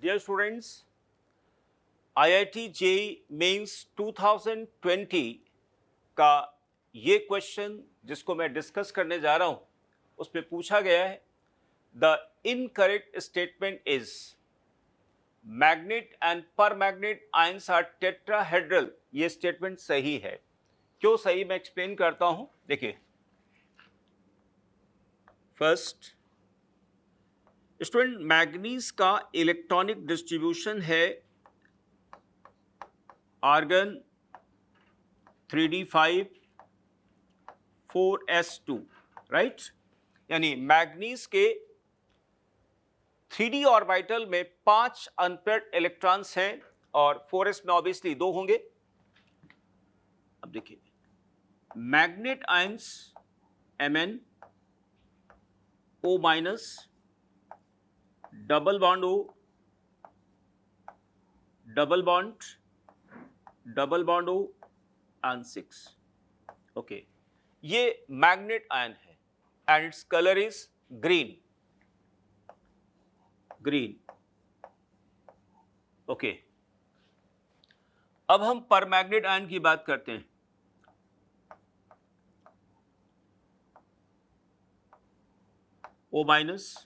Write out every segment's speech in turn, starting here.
Dear students, IIT JEE Mains 2020 का ये question जिसको मैं डिस्कस करने जा रहा हूं उसमें पूछा गया है the incorrect statement is manganate and permanganate ions are tetrahedral. ये स्टेटमेंट सही है। क्यों सही, मैं एक्सप्लेन करता हूं। देखिए, फर्स्ट स्टूडेंट, मैग्नीज का इलेक्ट्रॉनिक डिस्ट्रीब्यूशन है आर्गन 3d5 4s2, राइट। यानी मैग्नीज के 3d ऑर्बिटल में 5 अनपेयर्ड इलेक्ट्रॉन्स हैं और 4s में ऑब्वियसली 2 होंगे। अब देखिए, manganate ions Mn O minus double bond O double bond O and 6। Okay, ये मैग्नेट आयन है and its colour is green. Okay, अब हम परमैग्नेट आयन की बात करते हैं। O minus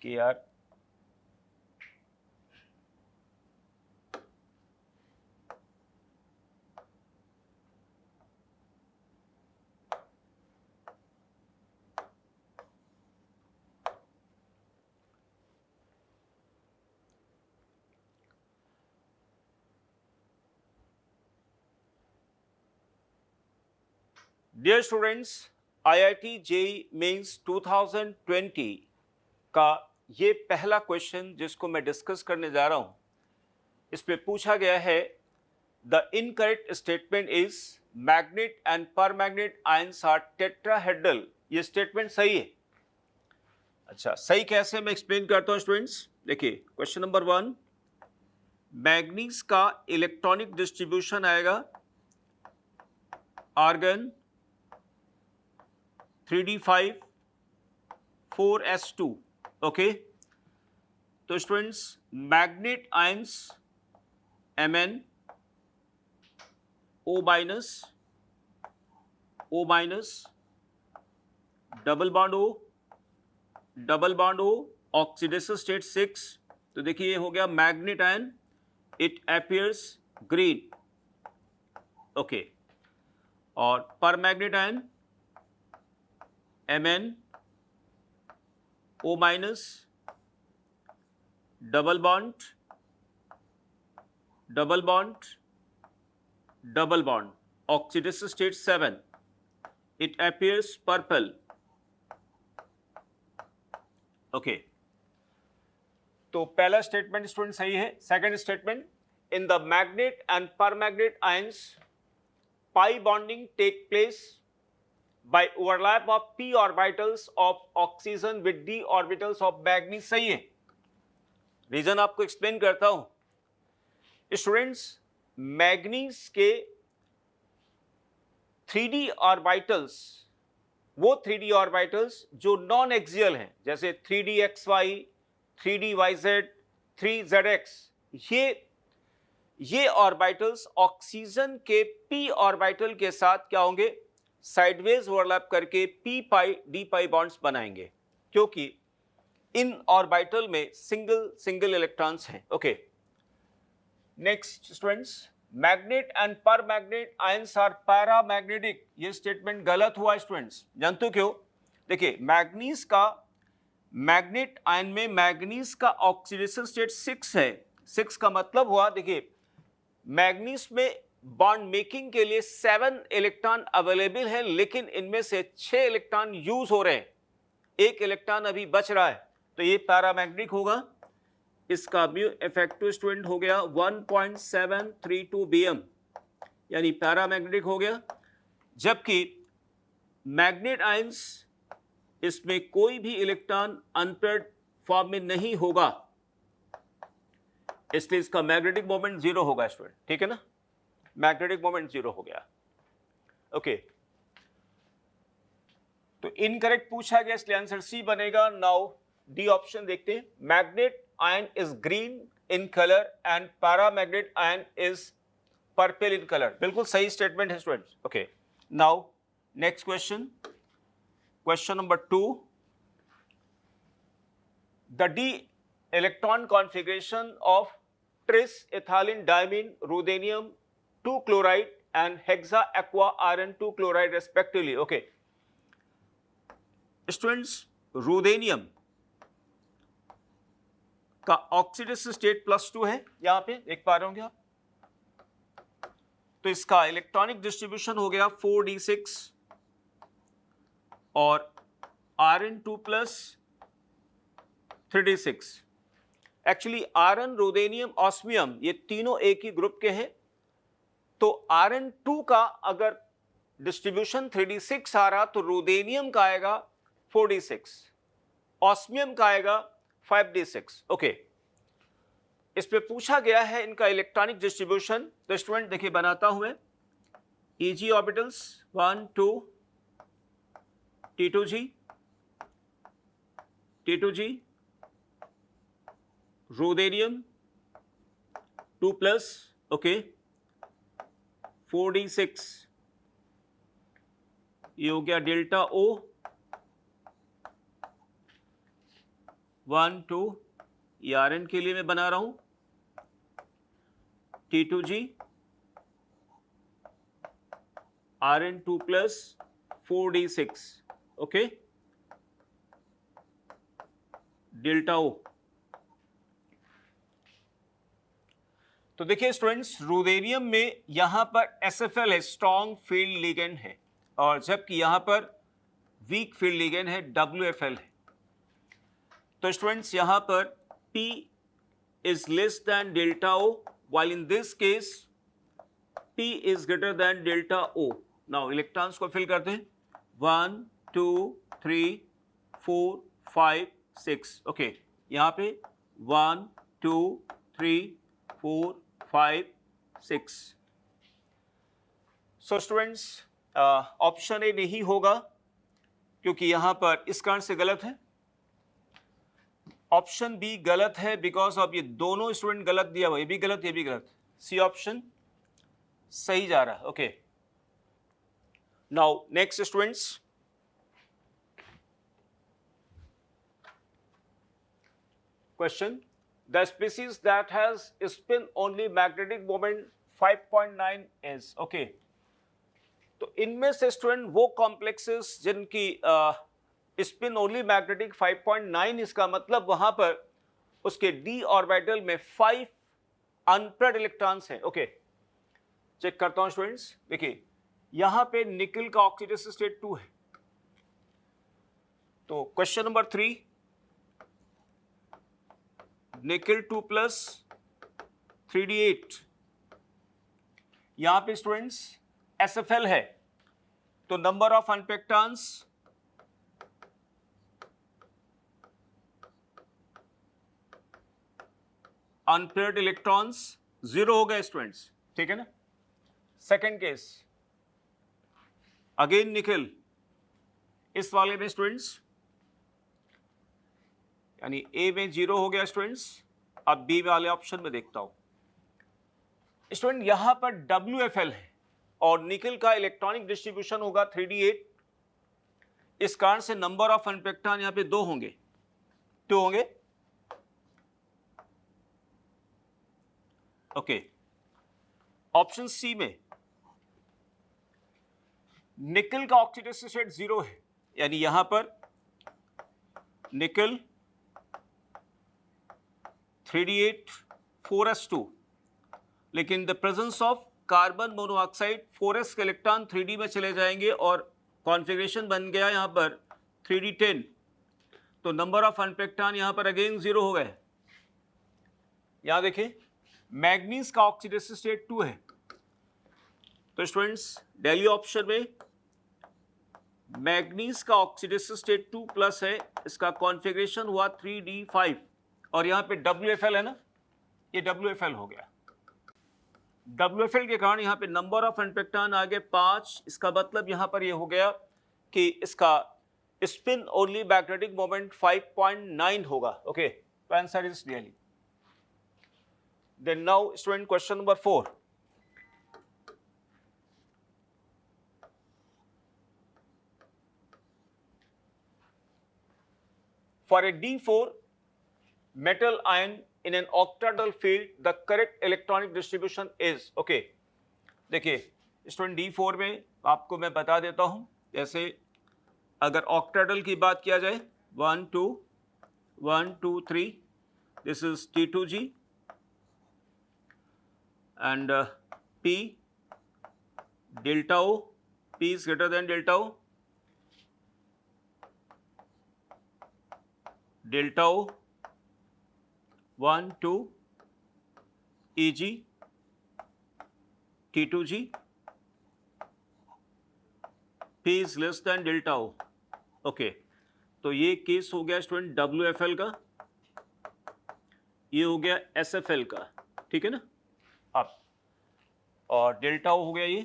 Kr dear students, IIT JEE Mains 2020 का ये पहला क्वेश्चन जिसको मैं डिस्कस करने जा रहा हूं, इसमें पूछा गया है the incorrect statement is manganate and permanganate ions are tetrahedral. ये स्टेटमेंट सही है। अच्छा, सही कैसे, मैं एक्सप्लेन करता हूं स्टूडेंट्स। देखिए, क्वेश्चन नंबर 1, मैग्नीज का इलेक्ट्रॉनिक डिस्ट्रीब्यूशन आएगा आर्गन 3d5 4s2। ओके, तो students, manganate ions Mn O minus double bond O oxidation state 6। तो देखिए, ये हो गया manganate ion, it appears green. Okay, और permanganate ion Mn O minus double bond oxidation state 7, it appears purple. Okay, तो पहला statement student सही है। Second statement, in the manganate and permanganate ions pi bonding take place by overlap of p orbitals of oxygen with d orbitals of manganese। सही है। Reason आपको explain करता हूं। Students, manganese के 3d ऑर्बिटल्स, वो 3d orbitals जो non axial हैं, जैसे 3dxy, 3dyz, 3zx, ये ऑर्बिटल्स ऑक्सीजन के p ऑर्बिटल के साथ क्या होंगे, साइडवेज ओवरलैप करके p pi d pi bonds बनाएंगे, क्योंकि इन ऑर्बिटल में सिंगल इलेक्ट्रॉन्स हैं। Okay, next students, manganate and permanganate ions are paramagnetic. ये स्टेटमेंट गलत हुआ स्टूडेंट्स। जानते हो क्यों? देखिए, मैग्नीज का मैग्नेट आयन में मैग्नीज का ऑक्सीडेशन स्टेट 6 है। 6 का मतलब हुआ, देखिए, मैग्नीज में बॉन्ड मेकिंग के लिए 7 इलेक्ट्रॉन अवेलेबल है, लेकिन इनमें से 6 इलेक्ट्रॉन यूज हो रहे हैं, 1 इलेक्ट्रॉन अभी बच रहा है, तो ये पैरामैग्नेटिक होगा। इसका म्यू इफेक्टिव स्टूडेंट हो गया 1.732 bm, यानी पैरामैग्नेटिक हो गया। जबकि मैग्नेट आयंस इसमें कोई भी इलेक्ट्रॉन अनपेयर्ड फॉर्म में नहीं होगा, इसलिए इसका मैग्नेटिक मोमेंट 0 होगा स्टूडेंट, ठीक है ना, मैग्नेटिक मोमेंट 0 हो गया। ओके, तो इनकरेक्ट पूछा गया इसलिए आंसर सी बनेगा। नाउ डी ऑप्शन देखते हैं, manganate ion is green in colour and paramagnet ion is purple in colour, बिल्कुल सही स्टेटमेंट है students. Okay, now next question, question number 2, the D electron configuration of tris ethylene diamine ruthenium 2 chloride and hexa aqua iron 2 chloride respectively. Okay, students ruthenium का oxidation state +2 है, यहां पे देख पा रहे होंगे आप, तो इसका इलेक्ट्रॉनिक डिस्ट्रीब्यूशन हो गया 4d6 और Rn2+ 3d6। Actually iron, ruthenium, osmium ये तीनों एक ही ग्रुप के हैं, तो Rn2 का अगर डिस्ट्रीब्यूशन 3d6 आ रहा तो रुथेनियम का आएगा 4d6, ऑस्मियम का आएगा 5d6। ओके, इस पे पूछा गया है इनका इलेक्ट्रॉनिक डिस्ट्रीब्यूशन, तो स्टूडेंट देखिए बनाता हूं मैं, Eg orbitals 1 2 T2g T2g ruthenium 2+, okay, 4d6, ये हो गया डेल्टा O 1 2, ये Rn के लिए मैं बना रहा हूं, T2g Rn2+ 4d6, okay, delta O। तो देखिए स्टूडेंट्स, रुथेनियम में यहां पर SFL है, स्ट्रॉन्ग फील्ड लिगेंड है, और जबकि यहां पर वीक फील्ड लिगेंड है, WFL है। तो स्टूडेंट्स यहां पर P is less than delta O, while in this case P is greater than delta O। Now electrons को फिल करते हैं, 1 2 3 4 5 6, ओके, यहां पे 1 2 3 4 5 6। सो स्टूडेंट्स ऑप्शन ए नहीं होगा, क्योंकि यहां पर इस कारण से गलत है। ऑप्शन बी गलत है बिकॉज ऑफ ये दोनों स्टूडेंट गलत दिया हुआ, ये भी गलत, ये भी गलत। सी ऑप्शन सही जा रहा है। Okay, now next students, question, the species that has spin only magnetic moment 5.9 is, okay, तो इनमें से स्टूडेंट वो कॉम्प्लेक्सेस जिनकी स्पिन ओनली मैग्नेटिक 5.9, इसका मतलब वहां पर उसके d ऑर्बिटल में 5 अनपेयर्ड इलेक्ट्रॉन्स हैं। ओके, चेक करता हूं स्टूडेंट्स, देखिए यहां पे निकल का ऑक्सीडेशन स्टेट 2 है, तो क्वेश्चन नंबर 3, निकल 2+ 3d8, यहां पे स्टूडेंट्स SFL है, तो नंबर ऑफ अनपेक्टान्स अनपेयर्ड इलेक्ट्रॉन्स 0 हो गए स्टूडेंट्स, ठीक है ना। सेकेंड केस, अगेन निकल, इस वाले में स्टूडेंट्स यानी ए में 0 हो गया स्टूडेंट्स। अब बी वाले ऑप्शन में देखता हूं स्टूडेंट, यहां पर WFL है और निकल का इलेक्ट्रॉनिक डिस्ट्रीब्यूशन होगा 3d8, इस कारण से नंबर ऑफ अनपेक्टान यहां पे 2 होंगे, 2 होंगे। ओके, ऑप्शन सी में निकल का ऑक्सीडेशन स्टेट 0 है, यानी यहां पर निकल 3d8 4s2, लेकिन the presence of carbon monoxide 4s के इलेक्ट्रॉन 3d में चले जाएंगे और कॉन्फ़िगरेशन बन गया यहां पर 3d10, तो नंबर ऑफ अनपेक्टान यहां पर अगेन 0 हो गए। यहां देखिए मैग्नीज का ऑक्सीडेशन स्टेट 2 है, तो स्टूडेंट्स डेली ऑप्शन में मैग्नीज का ऑक्सीडेशन स्टेट 2+ है, इसका कॉन्फ़िगरेशन हुआ 3d5 और यहाँ पे WFL है ना, ये WFL हो गया। WFL के कारण यहाँ पे नंबर ऑफ इलेक्ट्रॉन आ गए 5। इसका मतलब यहाँ पर ये हो गया कि इसका स्पिन ओनली मैग्नेटिक मोमेंट 5.9 होगा। ओके, तो answer is really. Then now student question number 4। For a D4 metal ion in an octahedral field, the correct electronic distribution is, okay, देखिए स्टूडेंट D4 में आपको मैं बता देता हूं, जैसे अगर ऑक्टाहेड्रल की बात किया जाए 1 2 1 2 3, this is T2G and P delta O, P is greater than delta O, delta O 1 2 EG T2G, P is less than delta O। Okay, तो ये केस हो गया स्टूडेंट WFL का, ये हो गया SFL का, ठीक है ना। अब और डेल्टा O हो गया ये,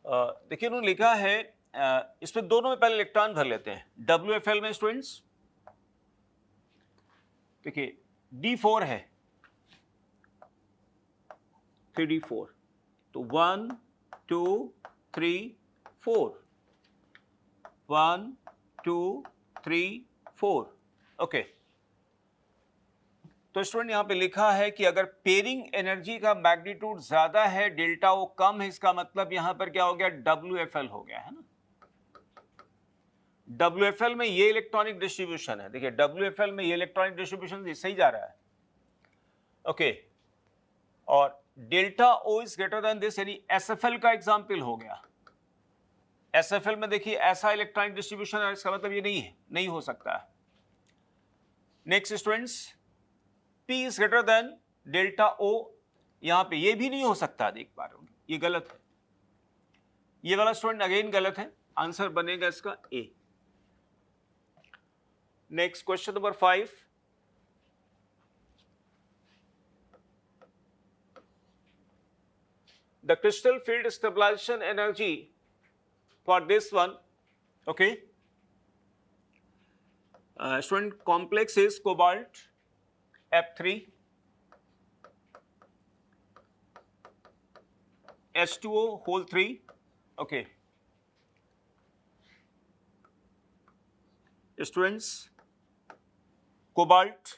देखिए उन्होंने लिखा है इसमें दोनों में पहले इलेक्ट्रॉन भर लेते हैं। WFL में स्टूडेंट्स देखिए D4 है, 3D4, तो 1 2 3 4, 1 2 3 4। ओके, तो स्टूडेंट यहां पे लिखा है कि अगर पेयरिंग एनर्जी का मैग्नीट्यूड ज्यादा है, डेल्टा O कम है, इसका मतलब यहां पर क्या हो गया, WFL हो गया, है ना। WFL में ये इलेक्ट्रॉनिक डिस्ट्रीब्यूशन है, देखिए WFL में ये इलेक्ट्रॉनिक डिस्ट्रीब्यूशन सही जा रहा है। ओके, और delta O is greater than this, यानी SFL का एग्जाम्पल हो गया। SFL में देखिए ऐसा इलेक्ट्रॉनिक डिस्ट्रीब्यूशन है, इसका मतलब ये नहीं है, नहीं हो सकता है। Next students, P is greater than delta O, यहां पे ये भी नहीं हो सकता, देख पा रहे होंगे, ये गलत है, ये वाला स्टूडेंट अगेन गलत है, आंसर बनेगा इसका A। Next question number 5। The crystal field stabilization energy for this one, okay, student complex is cobalt F3 H2O whole 3, okay, students cobalt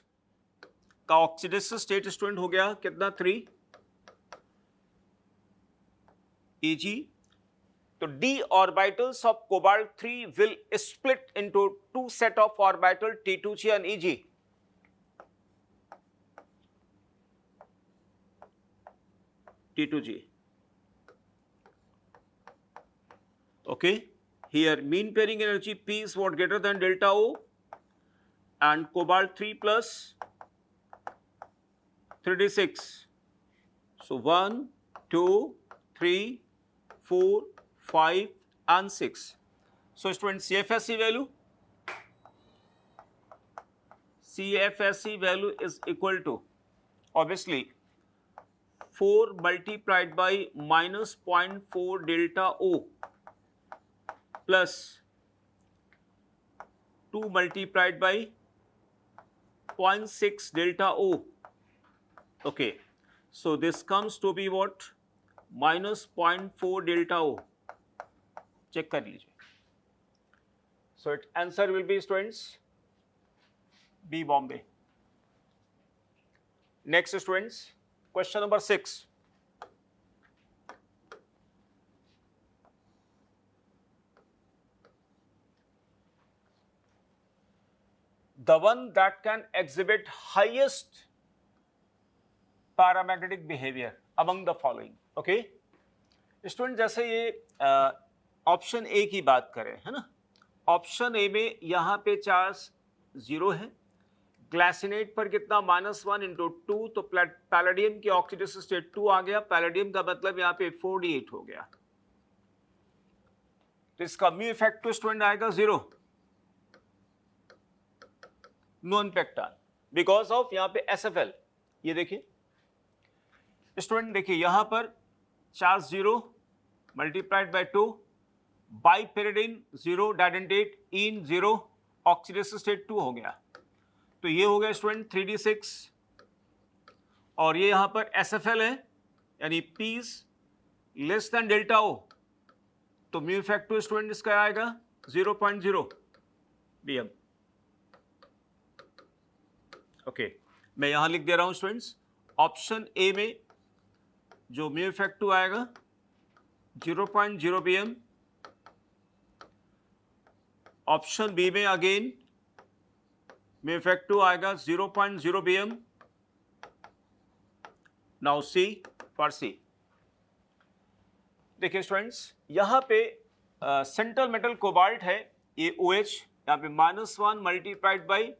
का ऑक्सीडेशन स्टेट स्टूडेंट हो गया कितना, 3 Eg, तो d orbitals of cobalt 3 will split into 2 set of orbital T2G and Eg। T2G, okay, here mean pairing energy P is what, greater than delta O, and cobalt 3 plus 3d6, so 1 2 3 4 5 and 6। so student CFSE value is equal to obviously 4 multiplied by minus 0.4 delta O plus 2 multiplied by 0.6 delta O। okay, so this comes to be what, minus 0.4 delta O, check कर लीजिए। so its answer will be students B, Bombay। next students, question number 6। the one that can exhibit highest paramagnetic behavior among the following, okay, student जैसे ये option A की बात करें, है ना, option A में यहां पे चार्ज 0 है, ग्लासिनेट पर कितना -1 इंटू 2, तो पैलेडियम की ऑक्सीडेशन स्टेट 2 आ गया, पैलेडियम का मतलब यहाँ पे 4d8 हो गया, तो इसका म्यू इफेक्टिव स्टूडेंट आएगा 0, नॉन पेक्टान, बिकॉज ऑफ यहाँ पे SFL। ये देखिए स्टूडेंट, देखिए यहां पर charge 0 multiplied by 2, बाइपेरिडीन 0, डाइडेंटेट in 0, oxidation state 2 हो गया, तो ये हो गया स्टूडेंट 3d6, और ये यहां पर SFL है, यानी P is less than delta O, तो म्यू इफेक्टिव स्टूडेंट इसका आएगा 0.0 bm। ओके, मैं यहां लिख दे रहा हूं स्टूडेंट्स, ऑप्शन ए में जो म्यू इफेक्टिव आएगा 0.0 bm, ऑप्शन बी में अगेन म्यू इफेक्टिव आएगा 0.0 bm। नाउ सी फॉर सी, देखिए स्टूडेंट्स यहां पे सेंट्रल मेटल कोबाल्ट है, ये OH, यहाँ पे -1 मल्टीप्लाइड बाई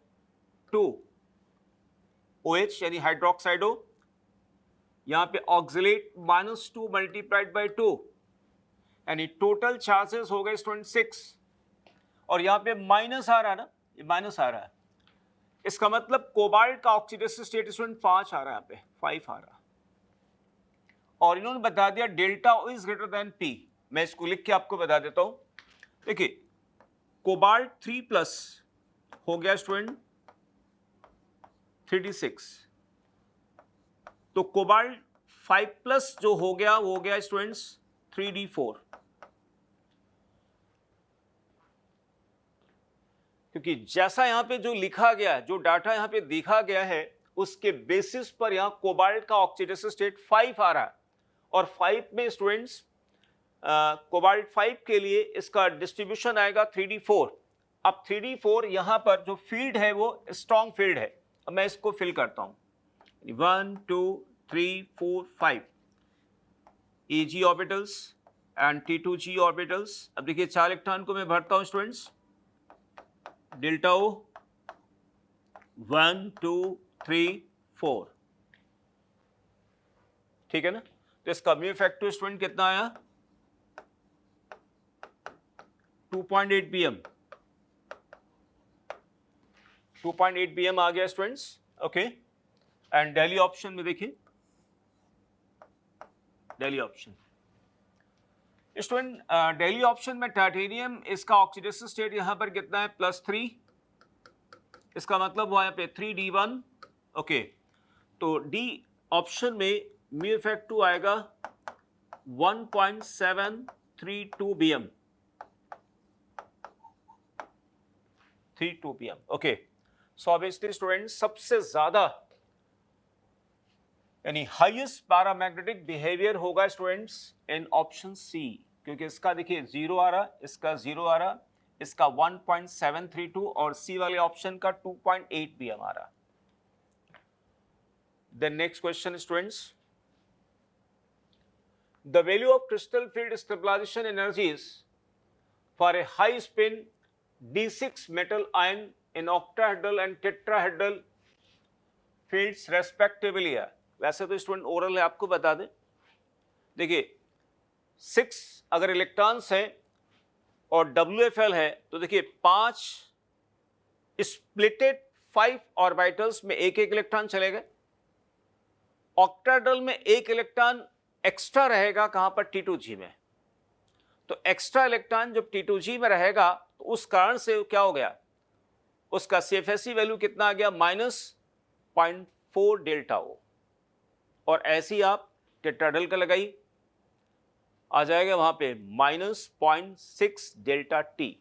2 OH यानी हाइड्रोक्साइडो, यहाँ पे ऑक्सिलेट -2 मल्टीप्लाइड बाई 2, यानी टोटल चार्जेस हो गए स्टूडेंट 6, और यहाँ पे माइनस आ रहा है ना, ये माइनस आ रहा है, इसका मतलब कोबाल्ट का ऑक्सीडेशन स्टेट स्टूडेंट 5 आ रहा है, यहाँ पे 5 आ रहा है, और इन्होंने बता दिया delta O is greater than P। मैं इसको लिख के आपको बता देता हूं, देखिए कोबाल्ट 3+ हो गया स्टूडेंट 3d6, तो कोबाल्ट 5+ जो हो गया वो हो गया स्टूडेंट्स 3d4, क्योंकि जैसा यहां पे जो लिखा गया है, जो डाटा यहां पे दिखा गया है, उसके बेसिस पर यहां कोबाल्ट का ऑक्सीडेशन स्टेट 5 आ रहा है, और 5 में स्टूडेंट्स कोबाल्ट 5 के लिए इसका डिस्ट्रीब्यूशन आएगा 3d4। अब 3d4 यहां पर जो फील्ड है वो स्ट्रॉन्ग फील्ड है, अब मैं इसको फिल करता हूं, 1 2 3 4 5 Eg orbitals and T2G orbitals. अब देखिए 4 इलेक्ट्रॉन को मैं भरता हूं स्टूडेंट्स, डेल्टा O 1 2 3 4, ठीक है ना, तो इसका म्यू इफेक्टिव स्टूडेंट कितना आया 2.8 bm, 2.8 bm आ गया students. Okay, and daily option में देखिए, daily option student, daily option में टाइटेनियम, इसका ऑक्सीडेशन स्टेट यहां पर कितना है +3, इसका मतलब हुआ यहाँ पे 3d1। ओके, तो डी ऑप्शन में म्यू इफेक्टिव आएगा 1.732 bm, 32 bm। Okay, so obviously student सबसे ज्यादा यानी हाईएस्ट पैरामैग्नेटिक बिहेवियर होगा स्टूडेंट्स इन ऑप्शन सी, क्योंकि इसका देखिए 0 आ रहा, इसका 0 आ रहा, इसका 1.732, और सी वाले ऑप्शन का 2.8 bm आ रहा। The next question students, the value of crystal field stabilization energies for a high spin d6 metal ion in octahedral and tetrahedral fields respectively है। वैसे तो स्टूडेंट ओरल है, आपको बता दें, देखिए 6 अगर इलेक्ट्रॉन्स हैं और WFL है, तो देखिए 5 स्प्लिटेड 5 ऑर्बिटल्स में एक इलेक्ट्रॉन चले गए, ऑक्टाहेड्रल में एक इलेक्ट्रॉन एक्स्ट्रा रहेगा, कहां पर T2G में, तो एक्स्ट्रा इलेक्ट्रॉन जब T2G में रहेगा तो उस कारण से क्या हो गया, उसका CFSE वैल्यू कितना आ गया -0.4 डेल्टा O, और ऐसे ही आप टेट्राहेड्रल का लगाई, आ जाएगा वहां पे -0.6 डेल्टा T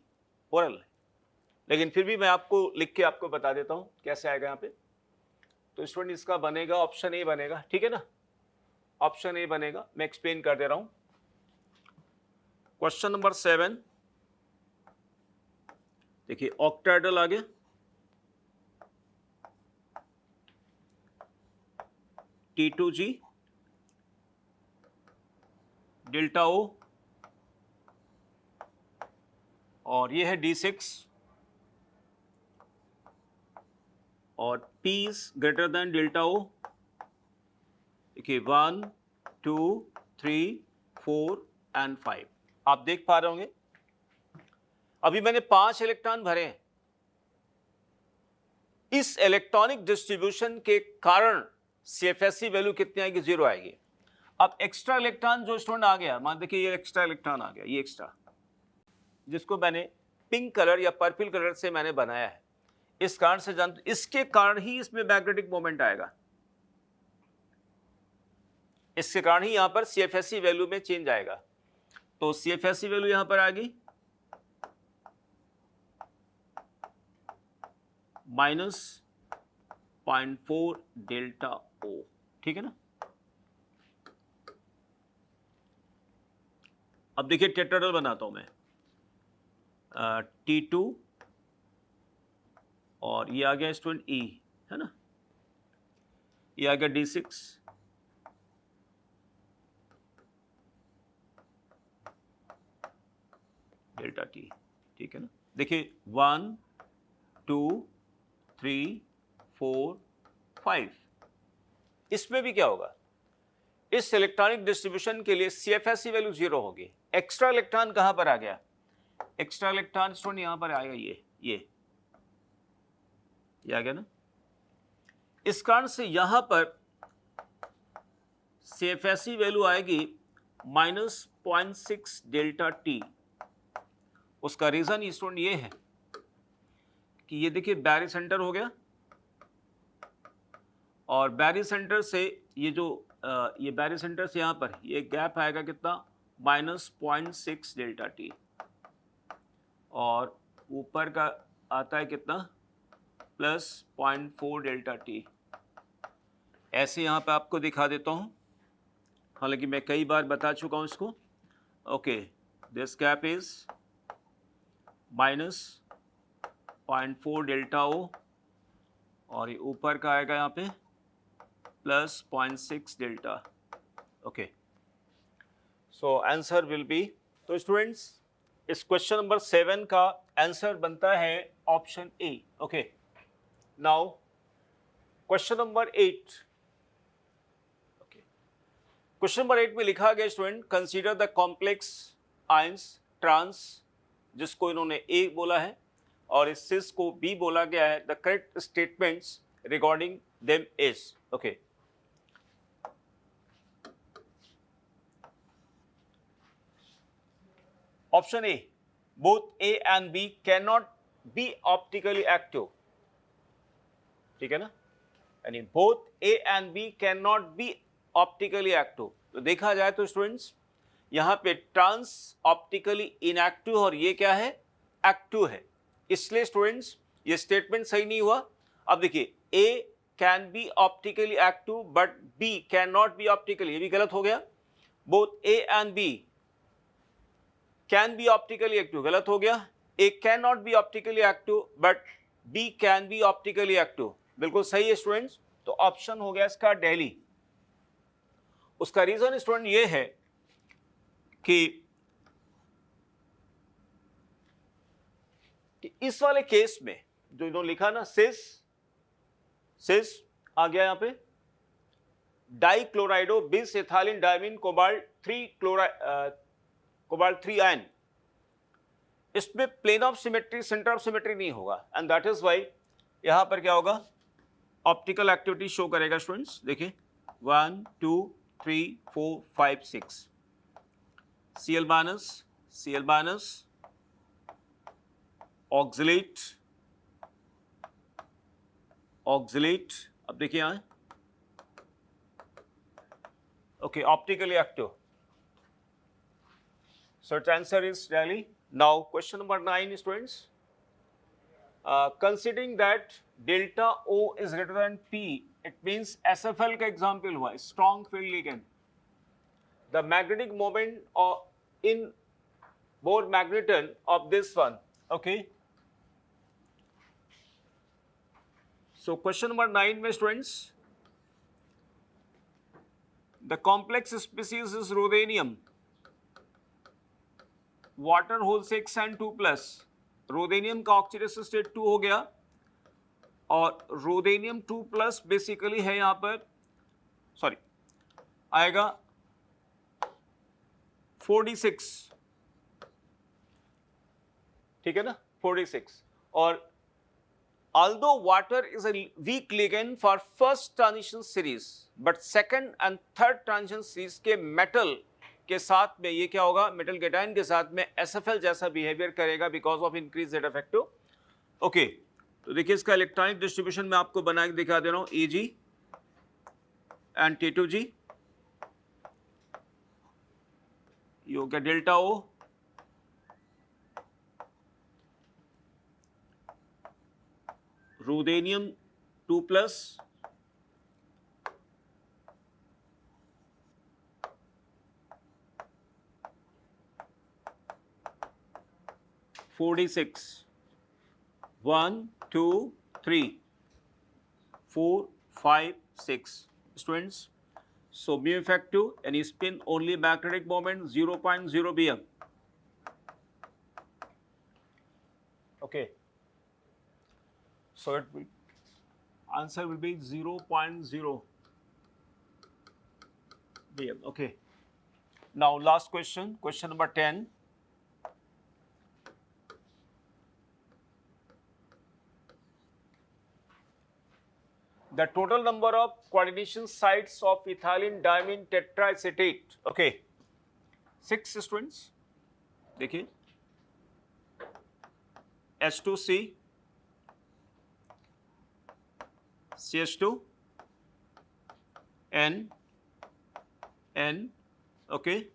ओरल, लेकिन फिर भी मैं आपको लिख के आपको बता देता हूं कैसे आएगा यहाँ पे। तो स्टूडेंट इसका बनेगा ऑप्शन ए बनेगा, ठीक है ना, ऑप्शन ए बनेगा, मैं एक्सप्लेन कर दे रहा हूं। क्वेश्चन नंबर 7 देखिए, ऑक्टाहेड्रल आ गया, T2G डेल्टा O, और ये है D6, और P is greater than delta O. देखिए 1, 2, 3, 4 and 5. आप देख पा रहे होंगे अभी मैंने 5 इलेक्ट्रॉन भरे हैं। इस इलेक्ट्रॉनिक डिस्ट्रीब्यूशन के कारण CFSE वैल्यू कितनी आएगी? 0 आएगी। अब एक्स्ट्रा इलेक्ट्रॉन जो स्टूडेंट आ गया, मान देखिए ये एक्स्ट्रा इलेक्ट्रॉन आ गया, ये एक्स्ट्रा, जिसको मैंने पिंक कलर या पर्पल कलर से मैंने बनाया है, इस कारण से जानते, इसके कारण ही इसमें मैग्नेटिक मोमेंट आएगा, इसके कारण ही यहां पर CFSE वैल्यू में चेंज आएगा। तो CFSE वैल्यू यहां पर आ गई -0.4 डेल्टा O, ठीक है ना। अब देखिए टेट्राहेड्रल बनाता हूं मैं, T2 और ये आ गया स्टूडेंट E, है ना, ये आ गया D6, डेल्टा T, ठीक है ना। देखिए 1, 2, 3, 4, 5, इसमें भी क्या होगा? इस इलेक्ट्रॉनिक डिस्ट्रीब्यूशन के लिए CFSE वैल्यू 0 होगी। एक्स्ट्रा इलेक्ट्रॉन कहां पर आ गया? एक्स्ट्रा इलेक्ट्रॉन स्टूडेंट यहां पर आएगा, ये आ गया ना। इस कारण से यहां पर CFSE वैल्यू आएगी -0.6 डेल्टा T। उसका रीजन स्टूडेंट ये है कि ये देखिए बैरी सेंटर हो गया, और बैरी सेंटर से ये जो ये बैरी सेंटर से यहां पर ये गैप आएगा कितना? -0.6 डेल्टा T, और ऊपर का आता है कितना? +0.4 डेल्टा T। ऐसे यहां पे आपको दिखा देता हूं, हालांकि मैं कई बार बता चुका हूं इसको। Okay, this gap is -0.4 delta O, और ये ऊपर का आएगा यहाँ पे +0.6 delta. Okay, so answer will be, तो स्टूडेंट्स इस क्वेश्चन नंबर 7 का आंसर बनता है option A. Okay, now question number 8। Okay, question number 8 में लिखा गया student, consider the complex ions trans, जिसको इन्होंने ए बोला है और इस सिस को बी बोला गया है। The correct statements regarding them is, okay, option A, both A and B can not be optically active, ठीक है ना, यानी both A and B can not be optically active. तो देखा जाए तो स्टूडेंट्स यहां पे ट्रांस ऑप्टिकली इनएक्टिव और ये क्या है? एक्टिव है, इसलिए स्टूडेंट्स ये स्टेटमेंट सही नहीं हुआ। अब देखिए A can be optically active but B can not be optically, ये भी गलत हो गया। Both A and B can be optically active, गलत हो गया। A can not be optically active but B can be optically active, बिल्कुल सही है स्टूडेंट्स। तो ऑप्शन हो गया इसका दिल्ली। उसका रीजन स्टूडेंट ये है कि इस वाले केस में जो इन्होंने लिखा ना, सिस आ गया यहां पे, dichlorido bis ethylene diamine cobalt 3 ion, इसमें plane of symmetry, centre of symmetry नहीं होगा, एंड दैट इज व्हाई यहां पर क्या होगा? ऑप्टिकल एक्टिविटी शो करेगा स्टूडेंट्स। देखिए 1, 2, 3, 4, 5, 6, Cl minus, ऑक्सिलेट, अब देखिए यहां, okay, optically active, so its answer is Delhi. Now question number 9 students, considering that delta O is greater than P, it means SFL का example हुआ, strong field ligand, the magnetic moment in Bohr magneton of this one, okay. So question number 9 में students, the complex species is rhodanium, water whole 6 and 2+, rhodanium का oxidation state 2 हो गया, और रोडेनियम 2 plus basically है यहां पर, sorry आएगा 46, ठीक है ना, 46। और although water is a weak ligand for first transition series, but second and third transition series के मेटल के साथ में ये क्या होगा, मेटल केटायन के साथ में SFL जैसा बिहेवियर करेगा because of increase Z effective. Okay, तो देखिए इसका इलेक्ट्रॉनिक डिस्ट्रीब्यूशन मैं आपको बना के दिखा दे रहा हूं, EG एंड T2G, ये हो गया delta O, रुदेनियम 2 plus, (46) 1 2 3 4 5 6 students. So mu effective and spin only magnetic moment 0.0 bm. Okay. So it will, answer will be 0.0 bm. Okay. Now last question, question number 10. The total number of coordination sites of ethylene diamine tetraacetate, okay, 6 students. देखिए H2C, CH2, N, okay,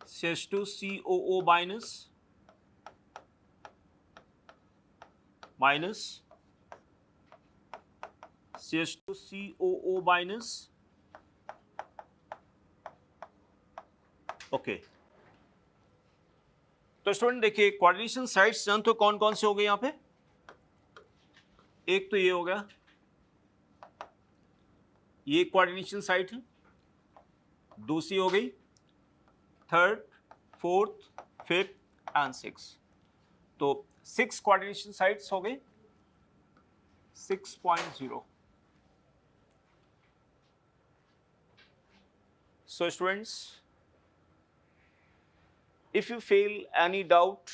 CH2COO minus, CH2COO minus, okay. तो student देखिए coordination sites जान तो कौन कौन से हो गए यहां पे, एक तो ये हो गया, ये कोऑर्डिनेशन साइट है, दूसरी हो गई third, fourth, fifth and six, तो 6 कोऑर्डिनेशन साइट्स हो गए 6.0। So students, if you feel any doubt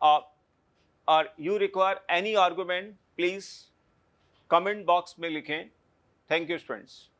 or you require any argument, please comment box में लिखें। Thank you students.